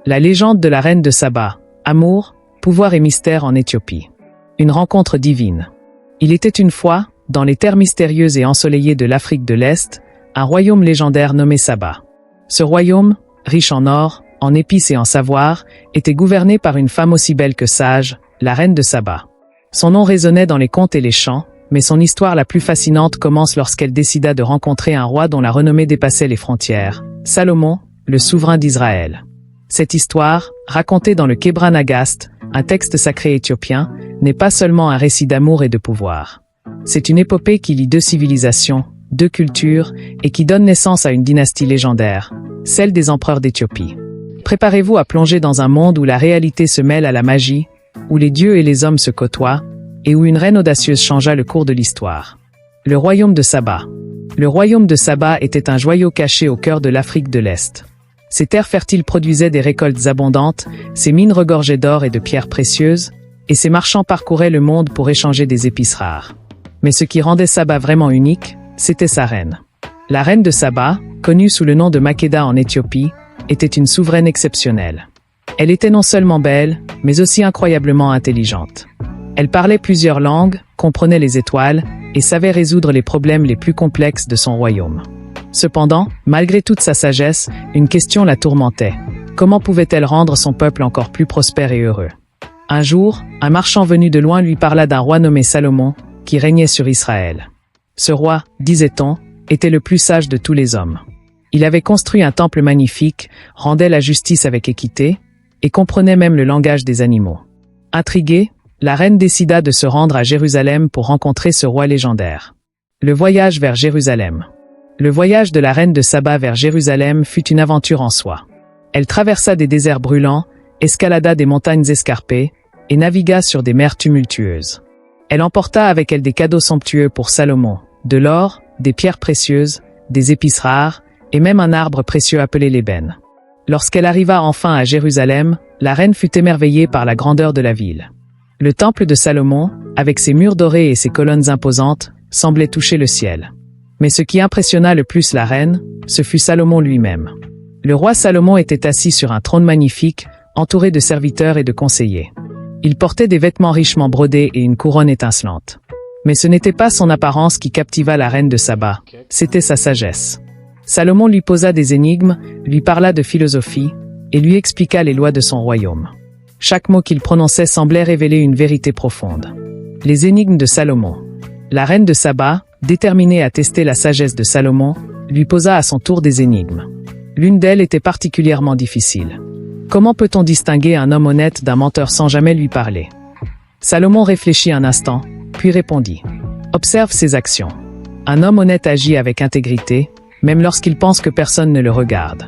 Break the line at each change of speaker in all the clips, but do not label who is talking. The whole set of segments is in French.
La légende de la reine de Saba. Amour, pouvoir et mystère en Éthiopie. Une rencontre divine. Il était une fois, dans les terres mystérieuses et ensoleillées de l'Afrique de l'Est, un royaume légendaire nommé Saba. Ce royaume, riche en or, en épices et en savoir, était gouverné par une femme aussi belle que sage, la reine de Saba. Son nom résonnait dans les contes et les chants, mais son histoire la plus fascinante commence lorsqu'elle décida de rencontrer un roi dont la renommée dépassait les frontières, Salomon, le souverain d'Israël. Cette histoire, racontée dans le Kebra Nagast, un texte sacré éthiopien, n'est pas seulement un récit d'amour et de pouvoir. C'est une épopée qui lie deux civilisations, deux cultures, et qui donne naissance à une dynastie légendaire, celle des empereurs d'Éthiopie. Préparez-vous à plonger dans un monde où la réalité se mêle à la magie, où les dieux et les hommes se côtoient, et où une reine audacieuse changea le cours de l'histoire. Le royaume de Saba. Le royaume de Saba était un joyau caché au cœur de l'Afrique de l'Est. Ses terres fertiles produisaient des récoltes abondantes, ses mines regorgeaient d'or et de pierres précieuses, et ses marchands parcouraient le monde pour échanger des épices rares. Mais ce qui rendait Saba vraiment unique, c'était sa reine. La reine de Saba, connue sous le nom de Makeda en Éthiopie, était une souveraine exceptionnelle. Elle était non seulement belle, mais aussi incroyablement intelligente. Elle parlait plusieurs langues, comprenait les étoiles, et savait résoudre les problèmes les plus complexes de son royaume. Cependant, malgré toute sa sagesse, une question la tourmentait. Comment pouvait-elle rendre son peuple encore plus prospère et heureux? Un jour, un marchand venu de loin lui parla d'un roi nommé Salomon, qui régnait sur Israël. Ce roi, disait-on, était le plus sage de tous les hommes. Il avait construit un temple magnifique, rendait la justice avec équité, et comprenait même le langage des animaux. Intriguée, la reine décida de se rendre à Jérusalem pour rencontrer ce roi légendaire. Le voyage vers Jérusalem. Le voyage de la reine de Saba vers Jérusalem fut une aventure en soi. Elle traversa des déserts brûlants, escalada des montagnes escarpées, et navigua sur des mers tumultueuses. Elle emporta avec elle des cadeaux somptueux pour Salomon, de l'or, des pierres précieuses, des épices rares, et même un arbre précieux appelé l'ébène. Lorsqu'elle arriva enfin à Jérusalem, la reine fut émerveillée par la grandeur de la ville. Le temple de Salomon, avec ses murs dorés et ses colonnes imposantes, semblait toucher le ciel. Mais ce qui impressionna le plus la reine, ce fut Salomon lui-même. Le roi Salomon était assis sur un trône magnifique, entouré de serviteurs et de conseillers. Il portait des vêtements richement brodés et une couronne étincelante. Mais ce n'était pas son apparence qui captiva la reine de Saba, c'était sa sagesse. Salomon lui posa des énigmes, lui parla de philosophie, et lui expliqua les lois de son royaume. Chaque mot qu'il prononçait semblait révéler une vérité profonde. Les énigmes de Salomon. La reine de Saba, déterminée à tester la sagesse de Salomon, lui posa à son tour des énigmes. L'une d'elles était particulièrement difficile. Comment peut-on distinguer un homme honnête d'un menteur sans jamais lui parler? Salomon réfléchit un instant, puis répondit. Observe ses actions. Un homme honnête agit avec intégrité, même lorsqu'il pense que personne ne le regarde.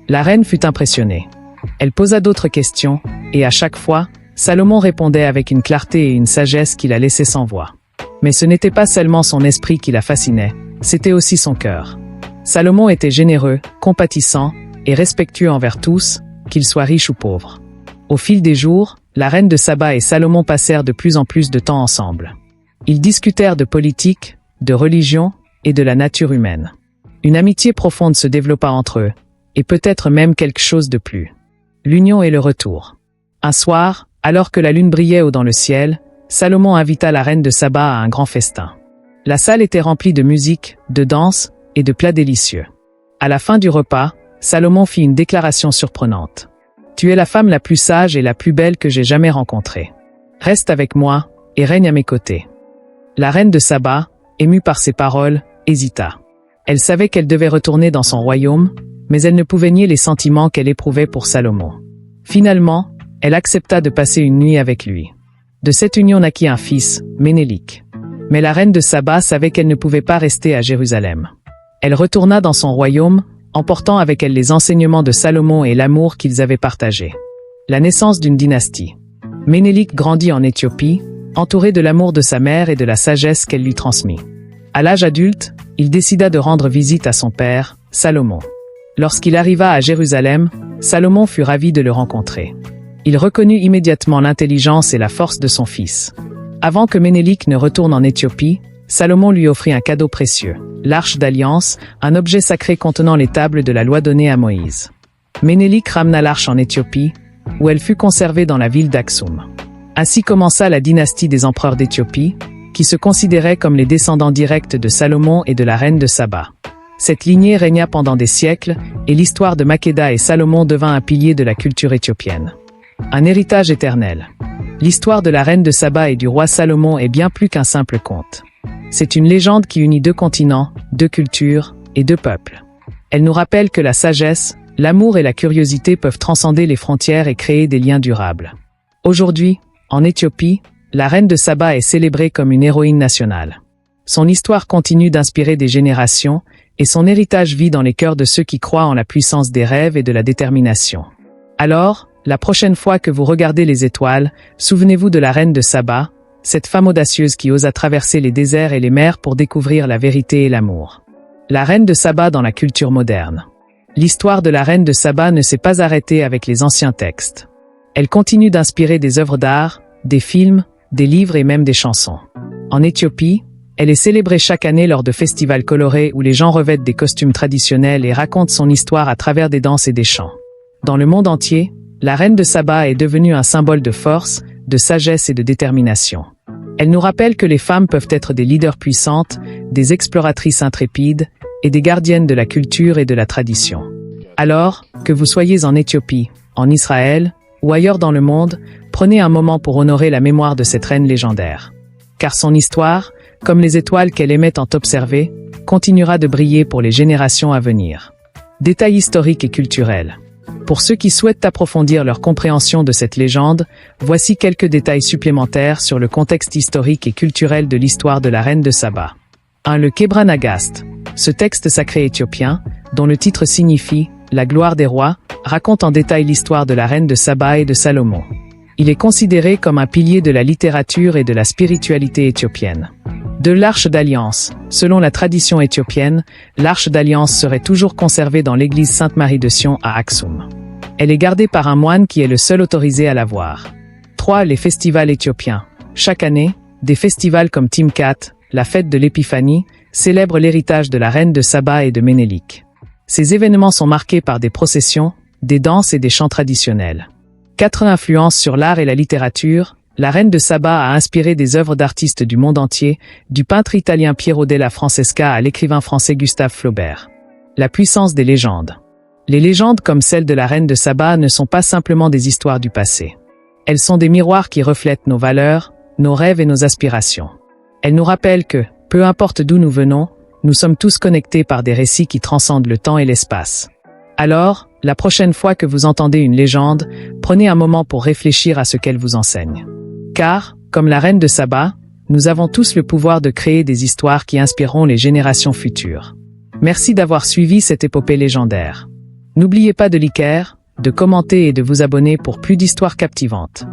La reine fut impressionnée. Elle posa d'autres questions, et à chaque fois, Salomon répondait avec une clarté et une sagesse qui la laissaient sans voix. Mais ce n'était pas seulement son esprit qui la fascinait, c'était aussi son cœur. Salomon était généreux, compatissant, et respectueux envers tous, qu'ils soient riches ou pauvres. Au fil des jours, la reine de Saba et Salomon passèrent de plus en plus de temps ensemble. Ils discutèrent de politique, de religion, et de la nature humaine. Une amitié profonde se développa entre eux, et peut-être même quelque chose de plus. L'union et le retour. Un soir, alors que la lune brillait haut dans le ciel, Salomon invita la reine de Saba à un grand festin. La salle était remplie de musique, de danse et de plats délicieux. À la fin du repas, Salomon fit une déclaration surprenante. « Tu es la femme la plus sage et la plus belle que j'ai jamais rencontrée. Reste avec moi et règne à mes côtés. » La reine de Saba, émue par ces paroles, hésita. Elle savait qu'elle devait retourner dans son royaume, mais elle ne pouvait nier les sentiments qu'elle éprouvait pour Salomon. Finalement, elle accepta de passer une nuit avec lui. De cette union naquit un fils, Ménélik. Mais la reine de Saba savait qu'elle ne pouvait pas rester à Jérusalem. Elle retourna dans son royaume, emportant avec elle les enseignements de Salomon et l'amour qu'ils avaient partagé. La naissance d'une dynastie. Ménélik grandit en Éthiopie, entouré de l'amour de sa mère et de la sagesse qu'elle lui transmit. À l'âge adulte, il décida de rendre visite à son père, Salomon. Lorsqu'il arriva à Jérusalem, Salomon fut ravi de le rencontrer. Il reconnut immédiatement l'intelligence et la force de son fils. Avant que Ménélik ne retourne en Éthiopie, Salomon lui offrit un cadeau précieux, l'Arche d'Alliance, un objet sacré contenant les tables de la loi donnée à Moïse. Ménélik ramena l'arche en Éthiopie, où elle fut conservée dans la ville d'Aksum. Ainsi commença la dynastie des empereurs d'Éthiopie, qui se considéraient comme les descendants directs de Salomon et de la reine de Saba. Cette lignée régna pendant des siècles, et l'histoire de Makeda et Salomon devint un pilier de la culture éthiopienne. Un héritage éternel. L'histoire de la reine de Saba et du roi Salomon est bien plus qu'un simple conte. C'est une légende qui unit deux continents, deux cultures et deux peuples. Elle nous rappelle que la sagesse, l'amour et la curiosité peuvent transcender les frontières et créer des liens durables. Aujourd'hui, en Éthiopie, la reine de Saba est célébrée comme une héroïne nationale. Son histoire continue d'inspirer des générations, et son héritage vit dans les cœurs de ceux qui croient en la puissance des rêves et de la détermination. Alors, la prochaine fois que vous regardez les étoiles, souvenez-vous de la reine de Saba, cette femme audacieuse qui osa traverser les déserts et les mers pour découvrir la vérité et l'amour. La reine de Saba dans la culture moderne. L'histoire de la reine de Saba ne s'est pas arrêtée avec les anciens textes. Elle continue d'inspirer des œuvres d'art, des films, des livres et même des chansons. En Éthiopie, elle est célébrée chaque année lors de festivals colorés où les gens revêtent des costumes traditionnels et racontent son histoire à travers des danses et des chants. Dans le monde entier, la reine de Saba est devenue un symbole de force, de sagesse et de détermination. Elle nous rappelle que les femmes peuvent être des leaders puissantes, des exploratrices intrépides et des gardiennes de la culture et de la tradition. Alors, que vous soyez en Éthiopie, en Israël ou ailleurs dans le monde, prenez un moment pour honorer la mémoire de cette reine légendaire. Car son histoire, comme les étoiles qu'elle aimait tant observer, continuera de briller pour les générations à venir. Détails historiques et culturels. Pour ceux qui souhaitent approfondir leur compréhension de cette légende, voici quelques détails supplémentaires sur le contexte historique et culturel de l'histoire de la reine de Saba. 1. Le Kebra Nagast. Ce texte sacré éthiopien, dont le titre signifie « La gloire des rois », raconte en détail l'histoire de la reine de Saba et de Salomon. Il est considéré comme un pilier de la littérature et de la spiritualité éthiopienne. 2. L'Arche d'Alliance. Selon la tradition éthiopienne, l'Arche d'Alliance serait toujours conservée dans l'église Sainte-Marie de Sion à Aksum. Elle est gardée par un moine qui est le seul autorisé à la voir. 3. Les festivals éthiopiens. Chaque année, des festivals comme Timkat, la fête de l'Épiphanie, célèbrent l'héritage de la reine de Saba et de Ménélik. Ces événements sont marqués par des processions, des danses et des chants traditionnels. 4. Influence sur l'art et la littérature. La reine de Saba a inspiré des œuvres d'artistes du monde entier, du peintre italien Piero della Francesca à l'écrivain français Gustave Flaubert. La puissance des légendes. Les légendes comme celle de la reine de Saba ne sont pas simplement des histoires du passé. Elles sont des miroirs qui reflètent nos valeurs, nos rêves et nos aspirations. Elles nous rappellent que, peu importe d'où nous venons, nous sommes tous connectés par des récits qui transcendent le temps et l'espace. Alors, la prochaine fois que vous entendez une légende, prenez un moment pour réfléchir à ce qu'elle vous enseigne. Car, comme la reine de Saba, nous avons tous le pouvoir de créer des histoires qui inspireront les générations futures. Merci d'avoir suivi cette épopée légendaire. N'oubliez pas de liker, de commenter et de vous abonner pour plus d'histoires captivantes.